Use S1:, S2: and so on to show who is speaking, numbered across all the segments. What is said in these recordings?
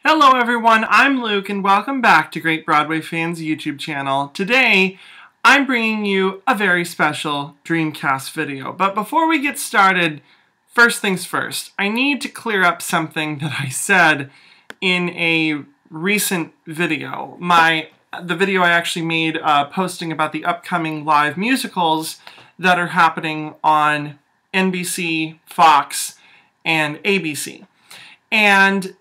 S1: Hello everyone, I'm Luke and welcome back to Great Broadway Fan's YouTube channel. Today, I'm bringing you a very special Dreamcast video. But before we get started, first things first, I need to clear up something that I said in a recent video. The video I actually made posting about the upcoming live musicals that are happening on NBC, Fox, and ABC. And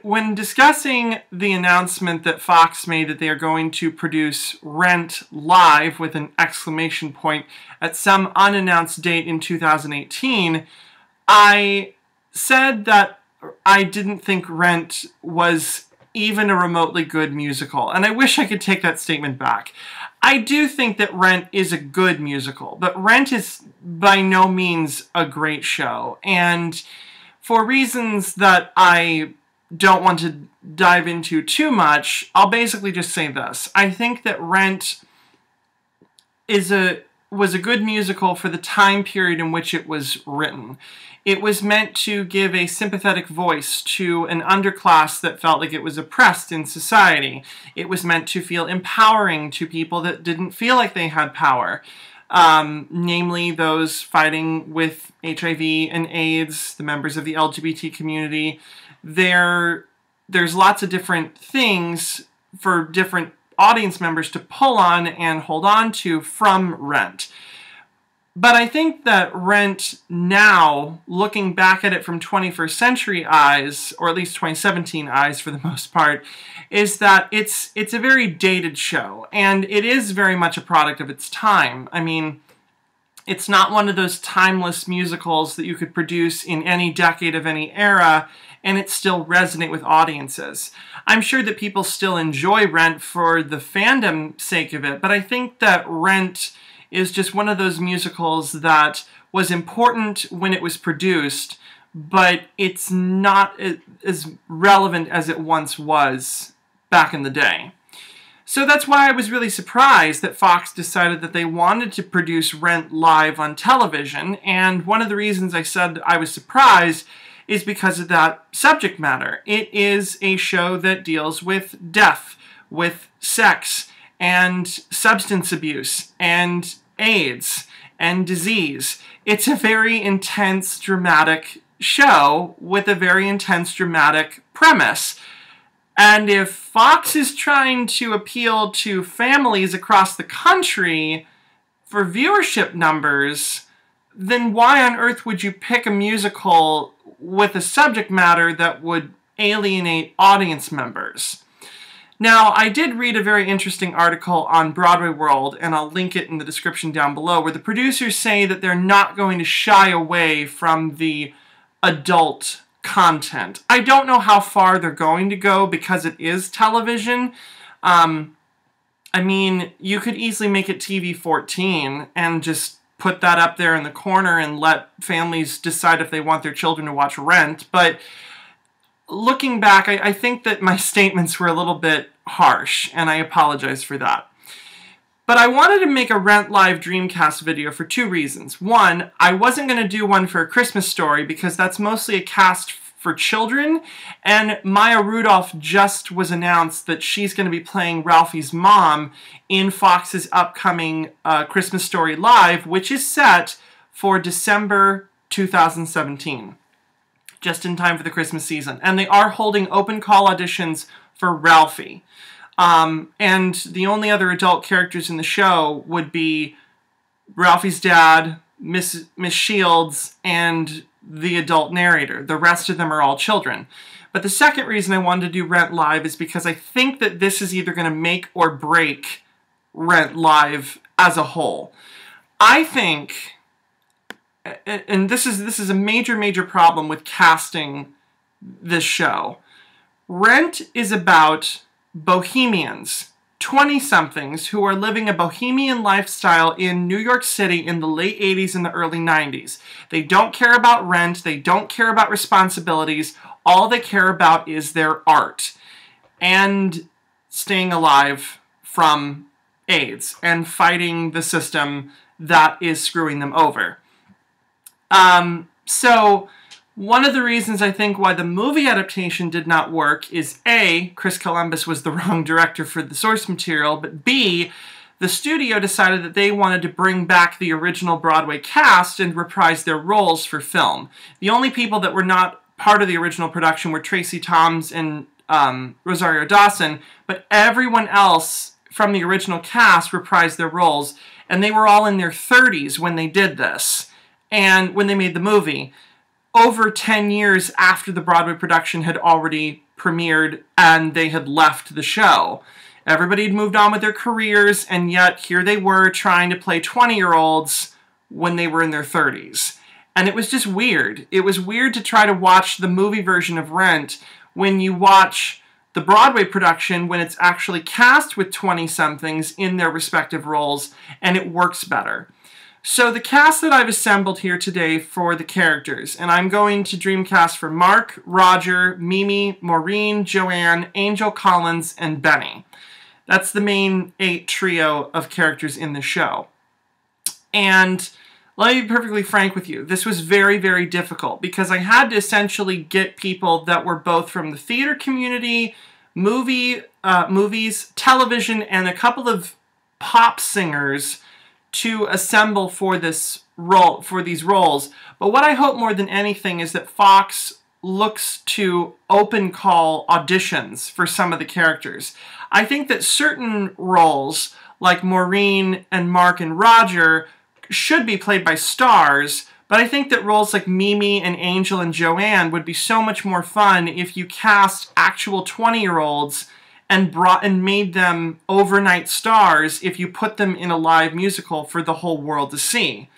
S1: when discussing the announcement that Fox made that they are going to produce Rent live with an exclamation point at some unannounced date in 2018, I said that I didn't think Rent was even a remotely good musical, and I wish I could take that statement back. I do think that Rent is a good musical, but Rent is by no means a great show, and for reasons that I don't want to dive into too much, I'll basically just say this. I think that Rent was a good musical for the time period in which it was written. It was meant to give a sympathetic voice to an underclass that felt like it was oppressed in society. It was meant to feel empowering to people that didn't feel like they had power. Namely those fighting with HIV and AIDS, the members of the LGBT community. There's lots of different things for different audience members to pull on and hold on to from Rent. But I think that Rent now, looking back at it from 21st century eyes, or at least 2017 eyes for the most part, is that it's a very dated show, and it is very much a product of its time. I mean, it's not one of those timeless musicals that you could produce in any decade of any era and it still resonate with audiences. I'm sure that people still enjoy Rent for the fandom sake of it, but I think that Rent is just one of those musicals that was important when it was produced, but it's not as relevant as it once was back in the day. So that's why I was really surprised that Fox decided that they wanted to produce Rent live on television, and one of the reasons I said I was surprised is because of that subject matter. It is a show that deals with death, with sex, and substance abuse, and AIDS, and disease. It's a very intense, dramatic show with a very intense, dramatic premise. And if Fox is trying to appeal to families across the country for viewership numbers, then why on earth would you pick a musical with a subject matter that would alienate audience members? Now, I did read a very interesting article on Broadway World, and I'll link it in the description down below, where the producers say that they're not going to shy away from the adult content. I don't know how far they're going to go because it is television. I mean, you could easily make it TV-14 and just put that up there in the corner and let families decide if they want their children to watch Rent, but looking back, I think that my statements were a little bit harsh, and I apologize for that. But I wanted to make a Rent Live Dreamcast video for two reasons. One, I wasn't going to do one for A Christmas Story because that's mostly a cast for children, and Maya Rudolph just was announced that she's going to be playing Ralphie's mom in Fox's upcoming Christmas Story Live, which is set for December 2017. Just in time for the Christmas season. And they are holding open call auditions for Ralphie. And the only other adult characters in the show would be Ralphie's dad, Miss Shields, and the adult narrator. The rest of them are all children. But the second reason I wanted to do Rent Live is because I think that this is either going to make or break Rent Live as a whole. I think, and this is a major problem with casting this show. Rent is about bohemians, 20-somethings who are living a bohemian lifestyle in New York City in the late 80s and the early 90s. They don't care about rent, they don't care about responsibilities, all they care about is their art and staying alive from AIDS and fighting the system that is screwing them over. So One of the reasons I think why the movie adaptation did not work is A, Chris Columbus was the wrong director for the source material, but B, the studio decided that they wanted to bring back the original Broadway cast and reprise their roles for film. The only people that were not part of the original production were Tracy Toms and Rosario Dawson, but everyone else from the original cast reprised their roles, and they were all in their 30s when they did this, and when they made the movie, over 10 years after the Broadway production had already premiered and they had left the show. Everybody had moved on with their careers, and yet here they were trying to play 20-year-olds when they were in their 30s. And it was just weird. It was weird to try to watch the movie version of Rent when you watch the Broadway production when it's actually cast with 20-somethings in their respective roles, and it works better. So the cast that I've assembled here today for the characters, and I'm going to Dreamcast for Mark, Roger, Mimi, Maureen, Joanne, Angel, Collins, and Benny. That's the main 8 trio of characters in the show. And let me be perfectly frank with you, this was very, very difficult because I had to essentially get people that were both from the theater community, movies, television, and a couple of pop singers to assemble for this role, for these roles. But what I hope more than anything is that Fox looks to open call auditions for some of the characters. I think that certain roles, like Maureen and Mark and Roger, should be played by stars, but I think that roles like Mimi and Angel and Joanne would be so much more fun if you cast actual 20-year-olds and made them overnight stars if you put them in a live musical for the whole world to see.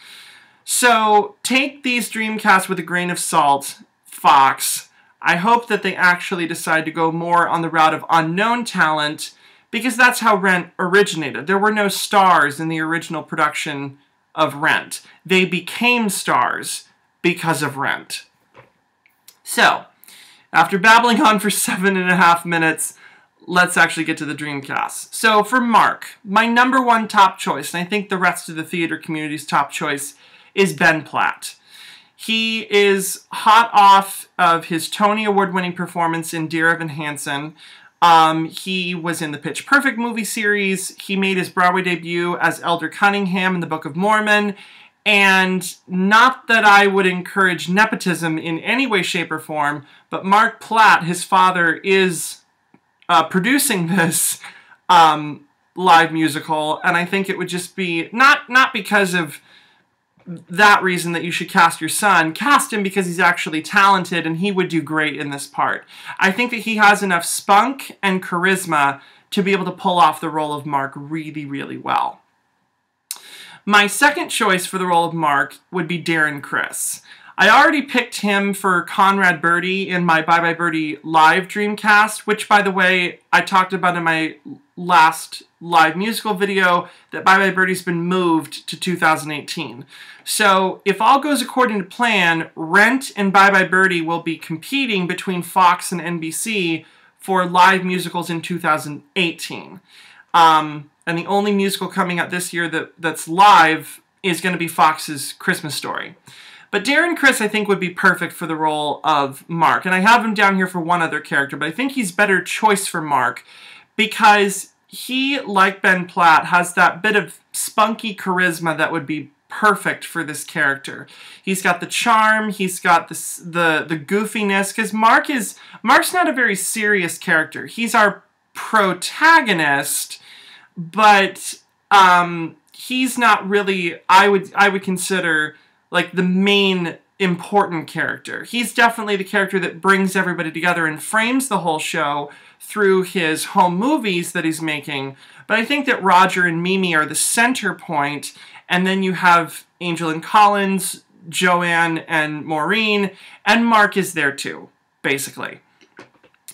S1: So take these Dreamcasts with a grain of salt, Fox. I hope that they actually decide to go more on the route of unknown talent, because that's how Rent originated. There were no stars in the original production of Rent. They became stars because of Rent. So, after babbling on for 7.5 minutes, let's actually get to the Dreamcast. So for Mark, my #1 top choice, and I think the rest of the theater community's top choice, is Ben Platt. He is hot off of his Tony Award-winning performance in Dear Evan Hansen. He was in the Pitch Perfect movie series. He made his Broadway debut as Elder Cunningham in the Book of Mormon. And not that I would encourage nepotism in any way, shape, or form, but Mark Platt, his father, is producing this live musical, and I think it would just be, not because of that reason that you should cast your son, cast him because he's actually talented and he would do great in this part. I think that he has enough spunk and charisma to be able to pull off the role of Mark really, really well. My second choice for the role of Mark would be Darren Criss. I already picked him for Conrad Birdie in my Bye Bye Birdie live Dreamcast, which, by the way, I talked about in my last live musical video, that Bye Bye Birdie's been moved to 2018. So, if all goes according to plan, Rent and Bye Bye Birdie will be competing between Fox and NBC for live musicals in 2018. And the only musical coming out this year that's live is going to be Fox's Christmas Story. But Darren Criss, I think, would be perfect for the role of Mark. And I have him down here for one other character, but I think he's better choice for Mark because he, like Ben Platt, has that bit of spunky charisma that would be perfect for this character. He's got the charm, he's got the goofiness, because Mark's not a very serious character. He's our protagonist, but he's not really, I would consider, like, the main important character. He's definitely the character that brings everybody together and frames the whole show through his home movies that he's making. But I think that Roger and Mimi are the center point, and then you have Angel and Collins, Joanne and Maureen, and Mark is there too, basically.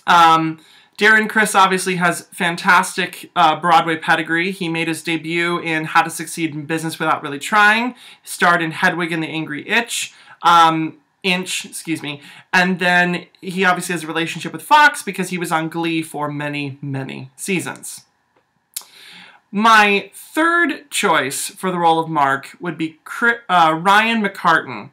S1: Darren Criss obviously has fantastic Broadway pedigree. He made his debut in How to Succeed in Business Without Really Trying, starred in Hedwig and the Angry Inch, and then he obviously has a relationship with Fox because he was on Glee for many, many seasons. My third choice for the role of Mark would be Ryan McCartan.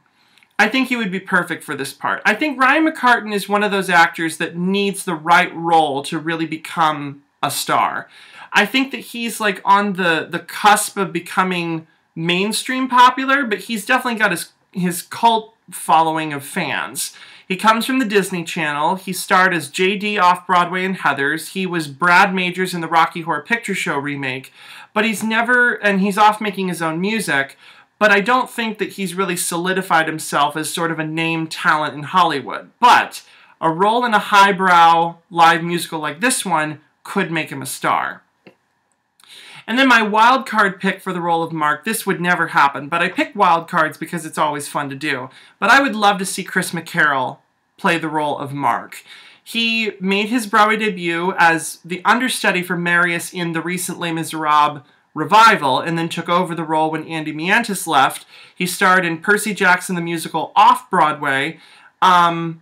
S1: I think he would be perfect for this part. I think Ryan McCartan is one of those actors that needs the right role to really become a star. I think that he's like on the cusp of becoming mainstream popular, but he's definitely got his cult following of fans. He comes from the Disney Channel. He starred as JD off-Broadway in Heathers. He was Brad Majors in the Rocky Horror Picture Show remake, but he's off making his own music, but I don't think that he's really solidified himself as sort of a named talent in Hollywood. But a role in a highbrow live musical like this one could make him a star. And then my wild card pick for the role of Mark, this would never happen, but I pick wild cards because it's always fun to do. But I would love to see Chris McCarrell play the role of Mark. He made his Broadway debut as the understudy for Marius in the recent Les Miserables revival, and then took over the role when Andy Miantis left. He starred in Percy Jackson the Musical off-Broadway, and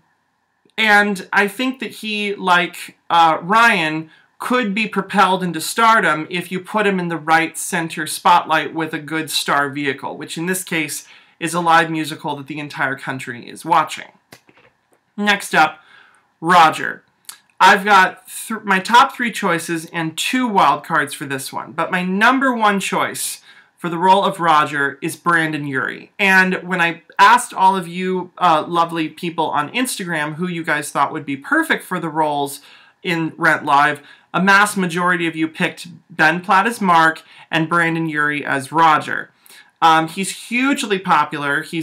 S1: I think that he, like Ryan, could be propelled into stardom if you put him in the right center spotlight with a good star vehicle, which in this case is a live musical that the entire country is watching. Next up, Roger. I've got my top 3 choices and 2 wild cards for this one, but my number 1 choice for the role of Roger is Brendon Urie. And when I asked all of you lovely people on Instagram who you guys thought would be perfect for the roles in Rent Live, a mass majority of you picked Ben Platt as Mark and Brendon Urie as Roger. He's hugely popular. He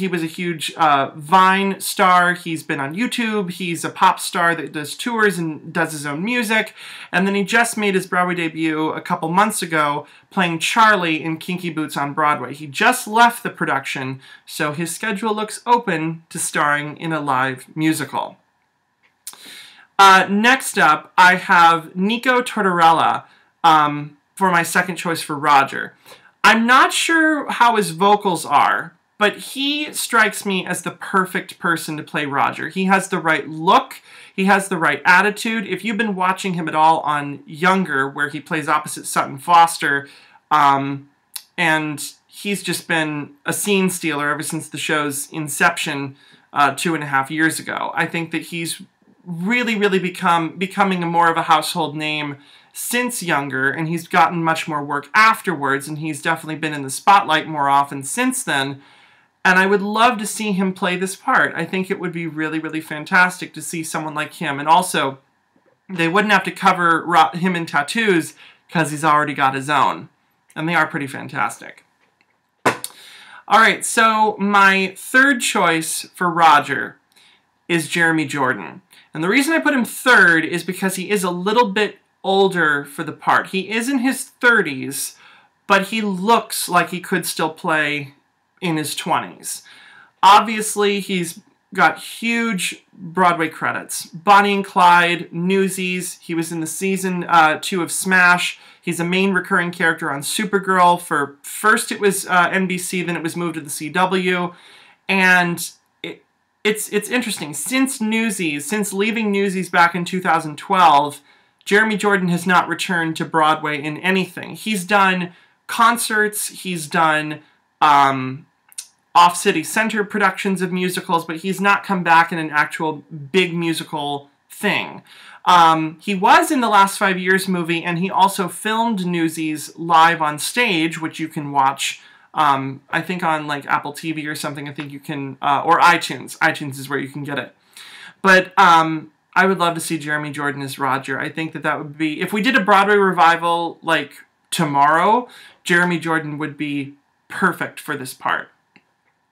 S1: was a huge Vine star. He's been on YouTube. He's a pop star that does tours and does his own music. And then he just made his Broadway debut a couple months ago playing Charlie in Kinky Boots on Broadway. He just left the production, so his schedule looks open to starring in a live musical. Next up, I have Nico Tortorella for my second choice for Roger. I'm not sure how his vocals are, but he strikes me as the perfect person to play Roger. He has the right look. He has the right attitude. If you've been watching him at all on Younger, where he plays opposite Sutton Foster, and he's just been a scene stealer ever since the show's inception 2.5 years ago. I think that he's really becoming more of a household name since Younger, and he's gotten much more work afterwards, and he's definitely been in the spotlight more often since then. And I would love to see him play this part. I think it would be really fantastic to see someone like him. And also, they wouldn't have to cover him in tattoos because he's already got his own. And they are pretty fantastic. Alright, so my third choice for Roger is Jeremy Jordan. And the reason I put him third is because he is a little bit older for the part. He is in his 30s, but he looks like he could still play in his 20s. Obviously, he's got huge Broadway credits. Bonnie and Clyde, Newsies, he was in the season 2 of Smash. He's a main recurring character on Supergirl. First it was NBC, then it was moved to the CW. And it's interesting. Since leaving Newsies back in 2012, Jeremy Jordan has not returned to Broadway in anything. He's done concerts, he's done off-city center productions of musicals, but he's not come back in an actual big musical thing. He was in the Last 5 Years movie, and he also filmed Newsies live on stage, which you can watch, I think on like Apple TV or something. I think you can, or iTunes. iTunes is where you can get it. But I would love to see Jeremy Jordan as Roger. I think that would be, if we did a Broadway revival like tomorrow, Jeremy Jordan would be perfect for this part.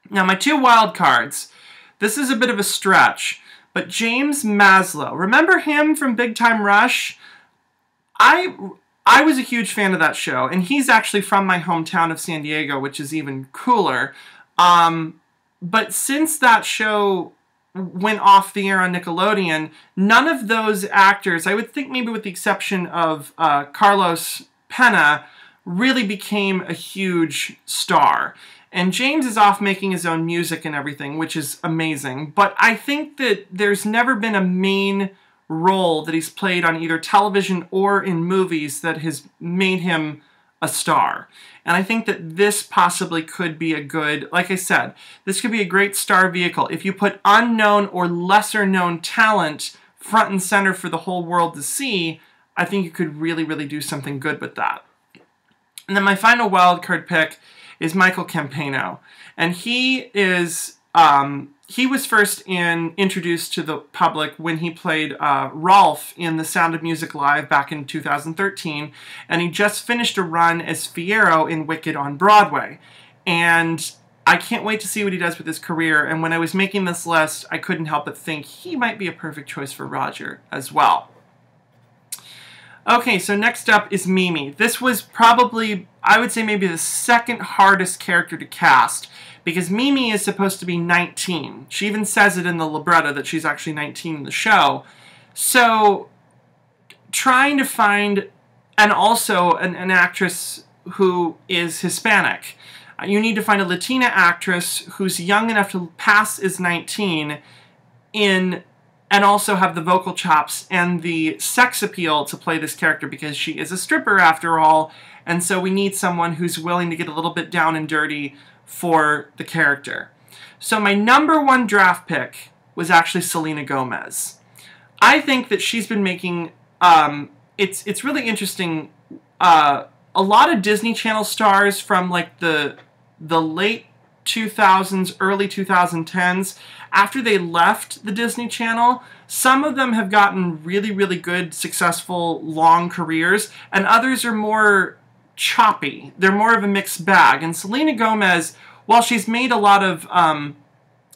S1: Now, my 2 wild cards. This is a bit of a stretch, but James Maslow. Remember him from Big Time Rush? I was a huge fan of that show, and he's actually from my hometown of San Diego, which is even cooler. But since that show went off the air on Nickelodeon, none of those actors, I would think maybe with the exception of Carlos Pena, really became a huge star. And James is off making his own music and everything, which is amazing. But I think that there's never been a main role that he's played on either television or in movies that has made him a star. And I think that this possibly could be a good, like I said, this could be a great star vehicle. If you put unknown or lesser known talent front and center for the whole world to see, I think you could really, really do something good with that. And then my final wildcard pick is Michael Campayno. And he is, he was first introduced to the public when he played Rolf in The Sound of Music Live back in 2013. And he just finished a run as Fiyero in Wicked on Broadway. And I can't wait to see what he does with his career. And when I was making this list, I couldn't help but think he might be a perfect choice for Roger as well. Okay, so next up is Mimi. This was probably, I would say, maybe the second hardest character to cast, because Mimi is supposed to be 19. She even says it in the libretto that she's actually 19 in the show. So trying to find, and also an actress who is Hispanic. You need to find a Latina actress who's young enough to pass as 19 and also have the vocal chops and the sex appeal to play this character, because she is a stripper after all, and so we need someone who's willing to get a little bit down and dirty for the character. So my #1 draft pick was actually Selena Gomez. I think that she's been making, it's really interesting, a lot of Disney Channel stars from like the late 2000s, early 2010s, after they left the Disney Channel, some of them have gotten really, really good, successful, long careers, and others are more choppy. They're more of a mixed bag. And Selena Gomez, while she's made a lot of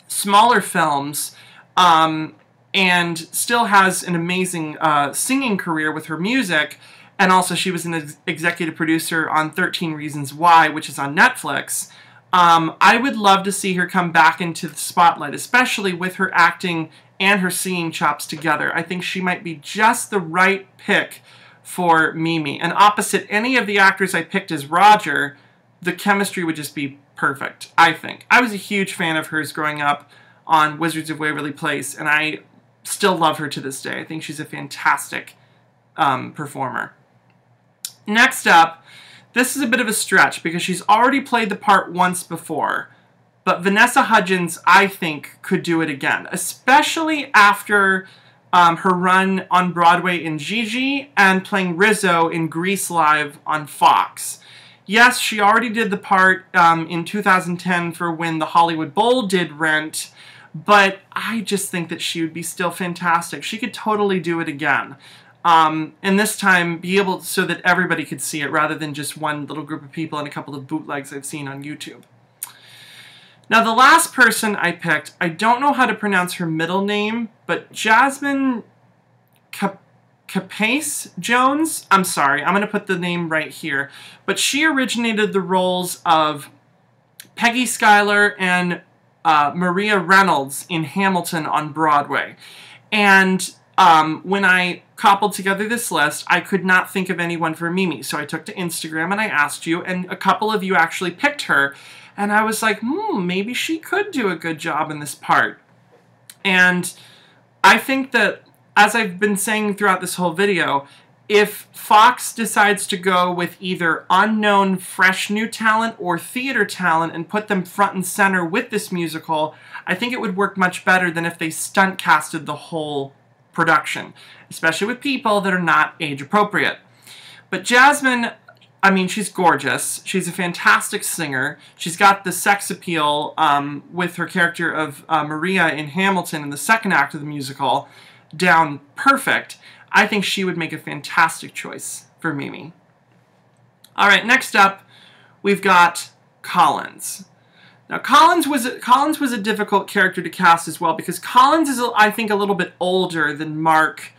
S1: smaller films, and still has an amazing singing career with her music, and also she was an executive producer on 13 Reasons Why, which is on Netflix, I would love to see her come back into the spotlight, especially with her acting and her singing chops together. I think she might be just the right pick for Mimi. And opposite any of the actors I picked as Roger, the chemistry would just be perfect, I think. I was a huge fan of hers growing up on Wizards of Waverly Place, and I still love her to this day. I think she's a fantastic performer. Next up, this is a bit of a stretch because she's already played the part once before, but Vanessa Hudgens, I think, could do it again, especially after her run on Broadway in Gigi and playing Rizzo in Grease Live on Fox. Yes, she already did the part in 2010 for when the Hollywood Bowl did Rent, but I just think that she would be still fantastic. She could totally do it again. And this time be able so that everybody could see it rather than just one little group of people and a couple of bootlegs I've seen on YouTube. Now the last person I picked, I don't know how to pronounce her middle name, but Jasmine Capace Jones? I'm sorry, I'm going to put the name right here. But she originated the roles of Peggy Schuyler and Maria Reynolds in Hamilton on Broadway. And when I cobbled together this list, I could not think of anyone for Mimi. So I took to Instagram and I asked you, and a couple of you actually picked her. And I was like, maybe she could do a good job in this part. And I think that, as I've been saying throughout this whole video, if Fox decides to go with either unknown, fresh new talent or theater talent and put them front and center with this musical, I think it would work much better than if they stunt casted the whole production, especially with people that are not age appropriate. But Jasmine, I mean, she's gorgeous. She's a fantastic singer. She's got the sex appeal with her character of Maria in Hamilton in the second act of the musical down perfect. I think she would make a fantastic choice for Mimi. All right, next up, we've got Collins. Now, Collins was a difficult character to cast as well because Collins is, I think, a little bit older than Mark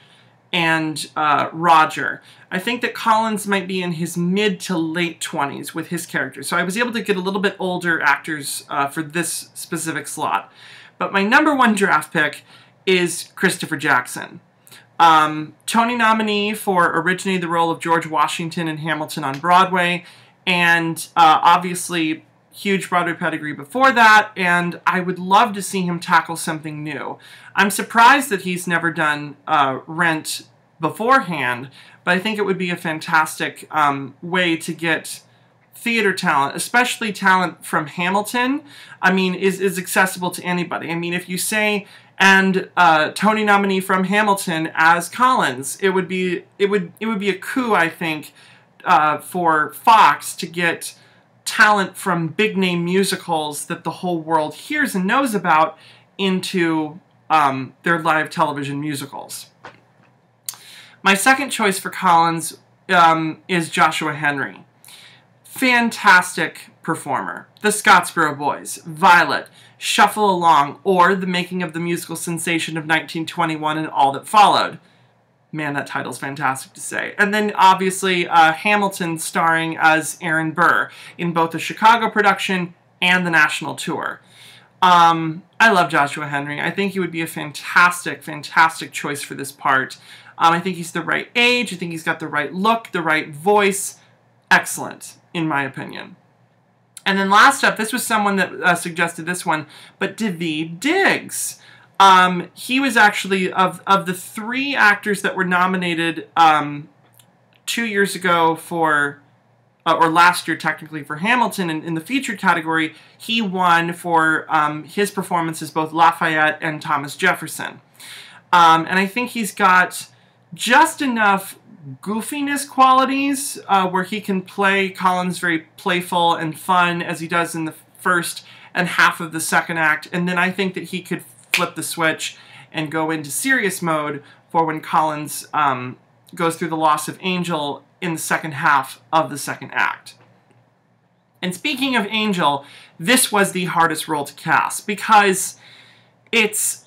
S1: and Roger. I think that Collins might be in his mid to late 20s with his character. So I was able to get a little bit older actors for this specific slot. But my #1 draft pick is Christopher Jackson. Tony nominee for originating the role of George Washington in Hamilton on Broadway, and obviously huge Broadway pedigree before that, and I would love to see him tackle something new. I'm surprised that he's never done Rent beforehand, but I think it would be a fantastic way to get theater talent, especially talent from Hamilton, I mean, is accessible to anybody. I mean, if you say, and Tony nominee from Hamilton as Collins, it would be a coup, I think, for Fox to get talent from big name musicals that the whole world hears and knows about into their live television musicals. My second choice for Collins is Joshua Henry. Fantastic performer. The Scottsboro Boys, Violet, Shuffle Along, or The Making of the Musical Sensation of 1921 and All That Followed. Man, that title's fantastic to say. And then, obviously, Hamilton starring as Aaron Burr in both the Chicago production and the national tour. I love Joshua Henry. I think he would be a fantastic, fantastic choice for this part. I think he's the right age. I think he's got the right look, the right voice. Excellent, in my opinion. And then last up, this was someone that suggested this one, but Daveed Diggs. He was actually, of the three actors that were nominated 2 years ago for, or last year technically for Hamilton in the featured category, he won for his performance as both Lafayette and Thomas Jefferson. And I think he's got just enough goofiness qualities where he can play Collins very playful and fun as he does in the first and half of the second act, and then I think that he could flip the switch and go into serious mode for when Collins goes through the loss of Angel in the second half of the second act. And speaking of Angel, this was the hardest role to cast because it's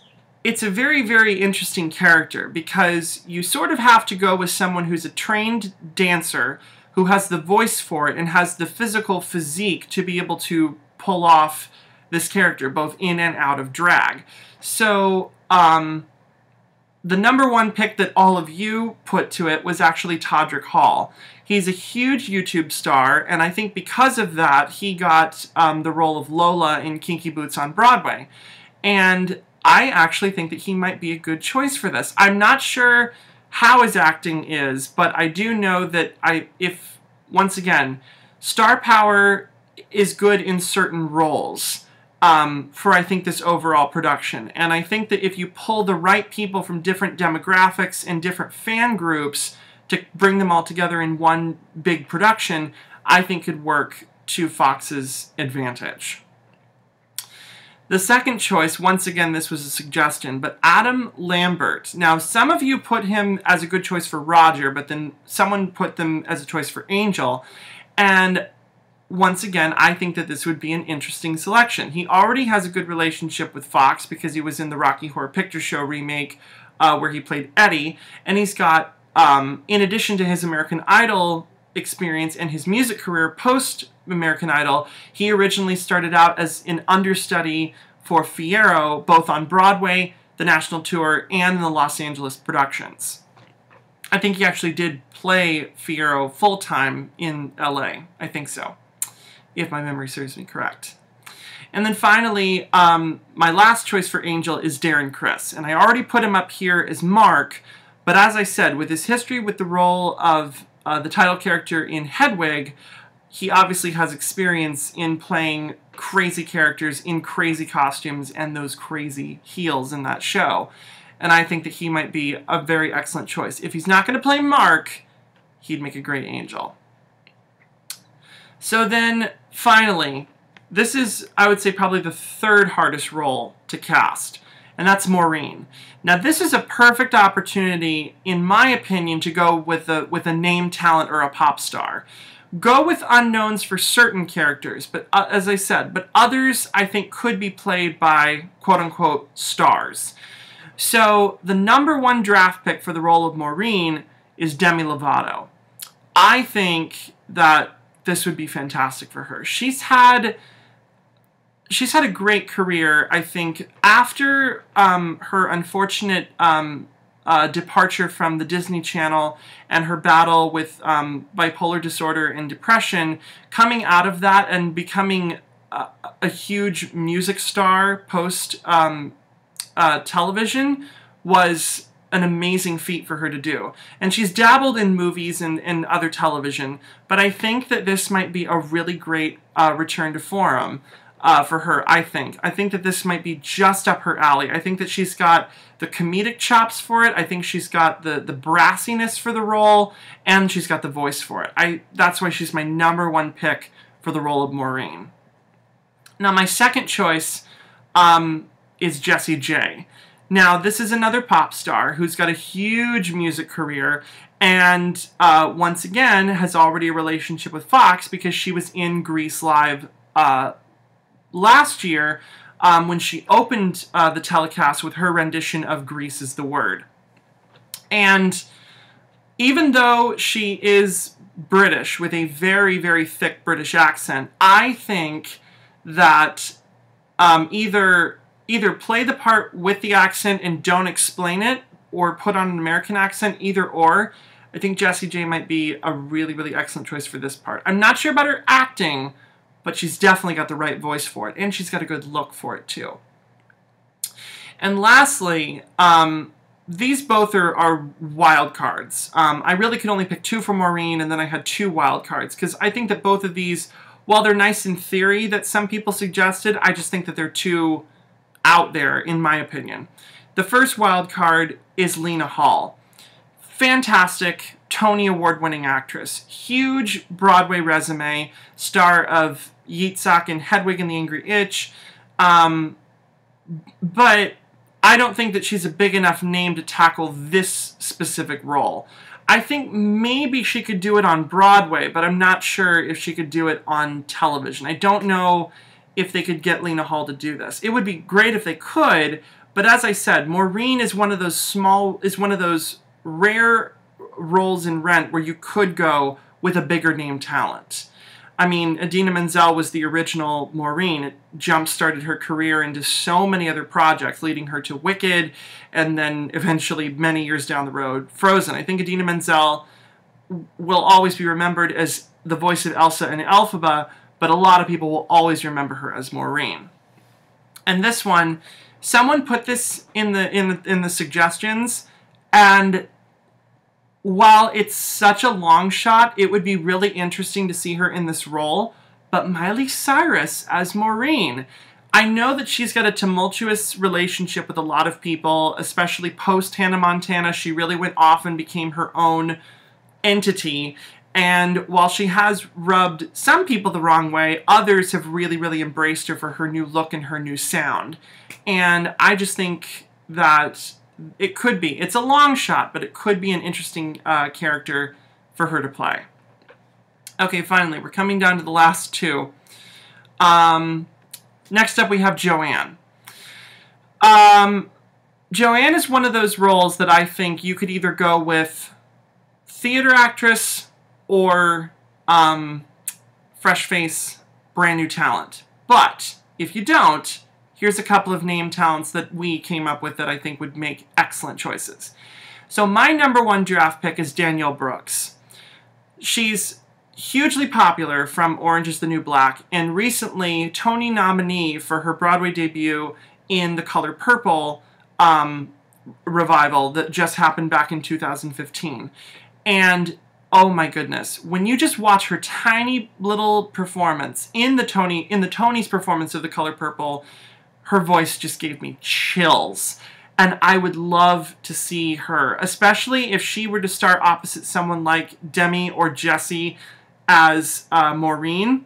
S1: a very, very interesting character because you sort of have to go with someone who's a trained dancer, who has the voice for it and has the physical physique to be able to pull off this character, both in and out of drag. So, the number one pick that all of you put to it was actually Todrick Hall. He's a huge YouTube star, and I think because of that, he got the role of Lola in Kinky Boots on Broadway. And I actually think that he might be a good choice for this. I'm not sure how his acting is, but I do know that once again, star power is good in certain roles for, I think, this overall production. And I think that if you pull the right people from different demographics and different fan groups to bring them all together in one big production, I think could work to Fox's advantage. The second choice, once again, this was a suggestion, but Adam Lambert. Now, some of you put him as a good choice for Roger, but then someone put them as a choice for Angel. And once again, I think that this would be an interesting selection. He already has a good relationship with Fox because he was in the Rocky Horror Picture Show remake where he played Eddie. And he's got, in addition to his American Idol experience and his music career post-American Idol, he originally started out as an understudy for Fiyero, both on Broadway, the national tour, and in the Los Angeles productions. I think he actually did play Fiyero full-time in LA. I think so, if my memory serves me correct. And then finally, my last choice for Angel is Darren Criss, and I already put him up here as Mark, but as I said, with his history with the role of the title character in Hedwig, he obviously has experience in playing crazy characters in crazy costumes and those crazy heels in that show. And I think that he might be a very excellent choice. If he's not going to play Mark, he'd make a great Angel. So then, finally, this is, I would say, probably the third hardest role to cast, and that's Maureen. Now, this is a perfect opportunity, in my opinion, to go with a name talent or a pop star. Go with unknowns for certain characters, but as I said, but others I think could be played by quote-unquote stars. So the number one draft pick for the role of Maureen is Demi Lovato. I think that this would be fantastic for her. She's had a great career, I think, after her unfortunate departure from the Disney Channel and her battle with bipolar disorder and depression. Coming out of that and becoming a huge music star post television was an amazing feat for her to do. And she's dabbled in movies and other television, but I think that this might be a really great return to form for her, I think. I think that this might be just up her alley. I think that she's got the comedic chops for it. I think she's got the brassiness for the role, and she's got the voice for it. That's why she's my #1 pick for the role of Maureen. Now, my second choice is Jessie J. Now, this is another pop star who's got a huge music career and once again has already a relationship with Fox because she was in Grease Live last year when she opened the telecast with her rendition of Grease is the Word. And even though she is British with a very, very thick British accent, I think that either play the part with the accent and don't explain it, or put on an American accent, either or. I think Jessie J might be a really, really excellent choice for this part. I'm not sure about her acting, but she's definitely got the right voice for it, and she's got a good look for it too. And lastly, these both are wild cards. I really could only pick 2 for Maureen, and then I had 2 wild cards, because I think that both of these, while they're nice in theory that some people suggested, I just think that they're too out there, in my opinion. The first wild card is Lena Hall. Fantastic Tony Award-winning actress. Huge Broadway resume. Star of Yitzhak and Hedwig and the Angry Itch. But I don't think that she's a big enough name to tackle this specific role. I think maybe she could do it on Broadway, but I'm not sure if she could do it on television. I don't know if they could get Lena Hall to do this. It would be great if they could, but as I said, Maureen is one of those rare roles in Rent where you could go with a bigger name talent. I mean, Idina Menzel was the original Maureen. It jump-started her career into so many other projects, leading her to Wicked, and then eventually, many years down the road, Frozen. I think Idina Menzel will always be remembered as the voice of Elsa in Elphaba, but a lot of people will always remember her as Maureen. And this one, someone put this in the suggestions, and while it's such a long shot, it would be really interesting to see her in this role, but Miley Cyrus as Maureen. I know that she's got a tumultuous relationship with a lot of people, especially post Hannah Montana. She really went off and became her own entity. And while she has rubbed some people the wrong way, others have really, really embraced her for her new look and her new sound. And I just think that it could be. It's a long shot, but it could be an interesting character for her to play. Okay, finally, we're coming down to the last 2. Next up, we have Joanne. Joanne is one of those roles that I think you could either go with theater actress or fresh face, brand new talent. But if you don't, here's a couple of name talents that we came up with that I think would make excellent choices. So my #1 draft pick is Danielle Brooks. She's hugely popular from Orange is the New Black, and recently Tony nominee for her Broadway debut in The Color Purple revival that just happened back in 2015. And oh my goodness, when you just watch her tiny little performance in the Tony's performance of The Color Purple, her voice just gave me chills. And I would love to see her, especially if she were to star opposite someone like Demi or Jessie as Maureen.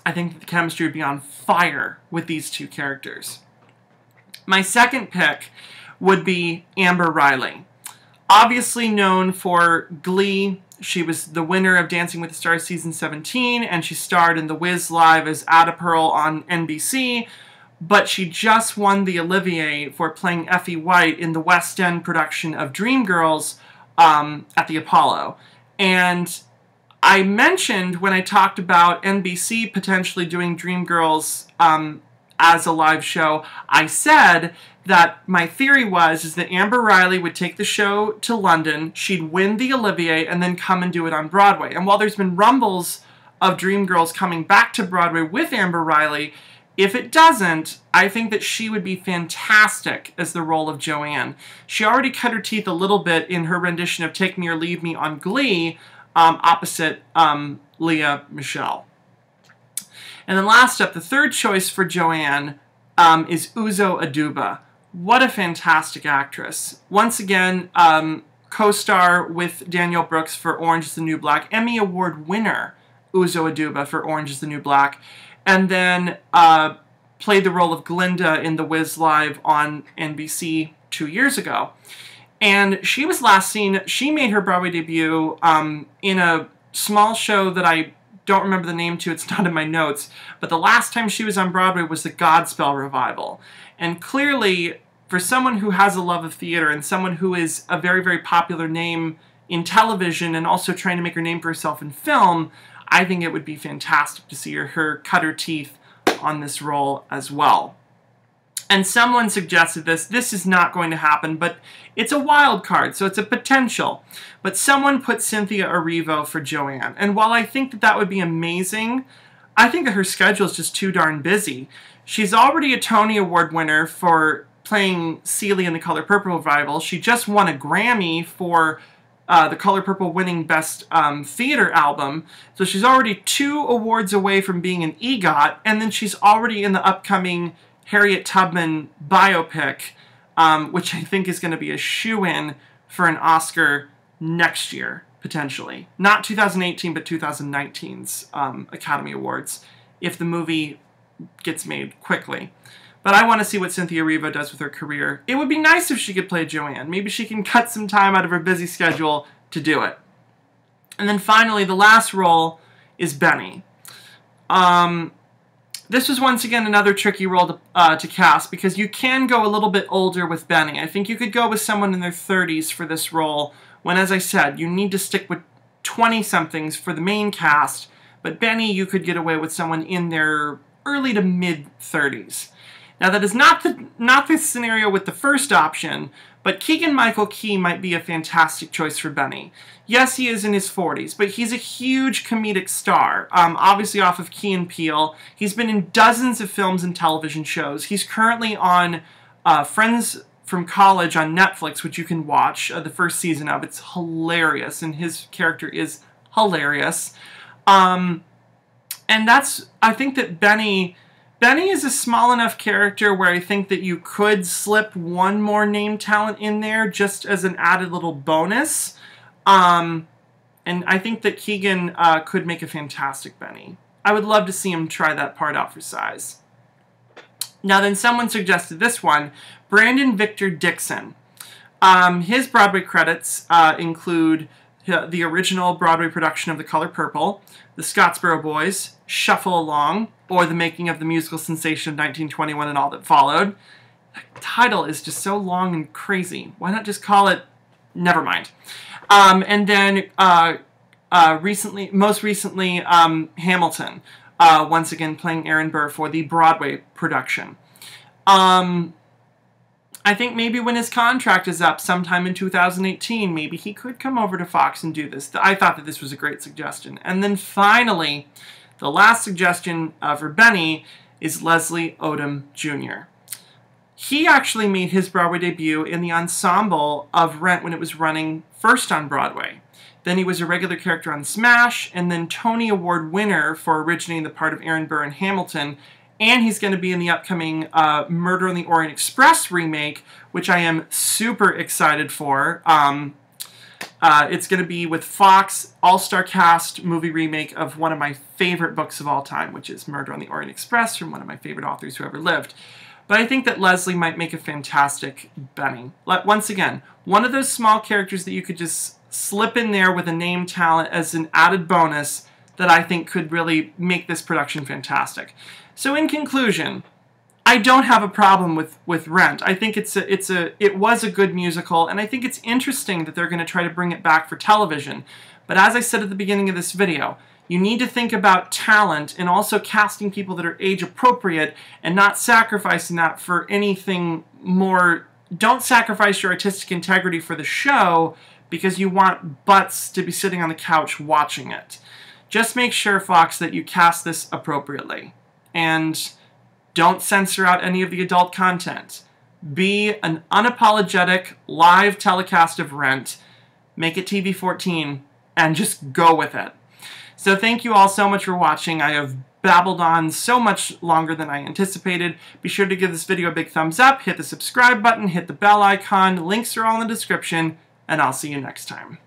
S1: I think that the chemistry would be on fire with these 2 characters. My second pick would be Amber Riley. Obviously known for Glee, she was the winner of Dancing with the Stars Season 17, and she starred in The Wiz Live as Ada Pearl on NBC, but she just won the Olivier for playing Effie White in the West End production of Dreamgirls at the Apollo. And I mentioned when I talked about NBC potentially doing Dreamgirls as a live show, I said that my theory is that Amber Riley would take the show to London, she'd win the Olivier, and then come and do it on Broadway. And while there's been rumbles of Dreamgirls coming back to Broadway with Amber Riley, If it doesn't, I think that she would be fantastic as the role of Joanne. She already cut her teeth a little bit in her rendition of Take Me or Leave Me on Glee, opposite Lea Michele. And then last up, the third choice for Joanne is Uzo Aduba. What a fantastic actress. Once again, co-star with Danielle Brooks for Orange is the New Black. Emmy Award winner, Uzo Aduba, for Orange is the New Black. And then played the role of Glinda in The Wiz Live on NBC 2 years ago. And she was last seen, she made her Broadway debut in a small show that I don't remember the name to, it's not in my notes, but the last time she was on Broadway was the Godspell revival. And clearly, for someone who has a love of theater and someone who is a very, very popular name in television and also trying to make her name for herself in film, I think it would be fantastic to see her cut her teeth on this role as well. And someone suggested this. This is not going to happen, but it's a wild card, so it's a potential. But someone put Cynthia Erivo for Joanne. And while I think that that would be amazing, I think that her schedule is just too darn busy. She's already a Tony Award winner for playing Celie in The Color Purple revival. She just won a Grammy for The Color Purple winning Best Theater Album. So she's already 2 awards away from being an EGOT, and then she's already in the upcoming Harriet Tubman biopic, which I think is going to be a shoo-in for an Oscar next year, potentially. Not 2018, but 2019's Academy Awards, if the movie gets made quickly. But I want to see what Cynthia Erivo does with her career. It would be nice if she could play Joanne. Maybe she can cut some time out of her busy schedule to do it. And then finally, the last role is Benny. This was once again another tricky role to cast because you can go a little bit older with Benny. I think you could go with someone in their 30s for this role when, as I said, you need to stick with 20-somethings for the main cast. But Benny, you could get away with someone in their early to mid-30s. Now, that is not the scenario with the first option, but Keegan Michael-Key might be a fantastic choice for Benny. Yes, he is in his 40s, but he's a huge comedic star, obviously off of Key and Peele. He's been in dozens of films and television shows. He's currently on Friends from College on Netflix, which you can watch the first season of. It's hilarious, and his character is hilarious. And I think that Benny is a small enough character where I think that you could slip one more name talent in there just as an added little bonus. And I think that Keegan could make a fantastic Benny. I would love to see him try that part out for size. Now then, someone suggested this one, Brandon Victor Dixon. His Broadway credits include the original Broadway production of The Color Purple, The Scottsboro Boys, Shuffle Along, or The Making of the Musical Sensation of 1921 and All That Followed. The title is just so long and crazy. Why not just call it... Never mind. And then, most recently, Hamilton, once again playing Aaron Burr for the Broadway production. I think maybe when his contract is up sometime in 2018, maybe he could come over to Fox and do this. I thought that this was a great suggestion. And then finally, the last suggestion for Benny is Leslie Odom Jr. He actually made his Broadway debut in the ensemble of Rent when it was running first on Broadway. Then he was a regular character on Smash, and then Tony Award winner for originating the part of Aaron Burr in Hamilton. And he's going to be in the upcoming Murder on the Orient Express remake, which I am super excited for. It's going to be with Fox, all-star cast movie remake of one of my favorite books of all time, which is Murder on the Orient Express from one of my favorite authors who ever lived. But I think that Leslie might make a fantastic Benny. Once again, one of those small characters that you could just slip in there with a name talent as an added bonus that I think could really make this production fantastic. So in conclusion, I don't have a problem with Rent. I think it was a good musical, and I think it's interesting that they're going to try to bring it back for television. But as I said at the beginning of this video, you need to think about talent and also casting people that are age appropriate and not sacrificing that for anything more. Don't sacrifice your artistic integrity for the show because you want butts to be sitting on the couch watching it. Just make sure, Fox, that you cast this appropriately. And Don't censor out any of the adult content. Be an unapologetic live telecast of Rent. Make it TV-14 and just go with it. So thank you all so much for watching. I have babbled on so much longer than I anticipated. Be sure to give this video a big thumbs up, hit the subscribe button, hit the bell icon. Links are all in the description, and I'll see you next time.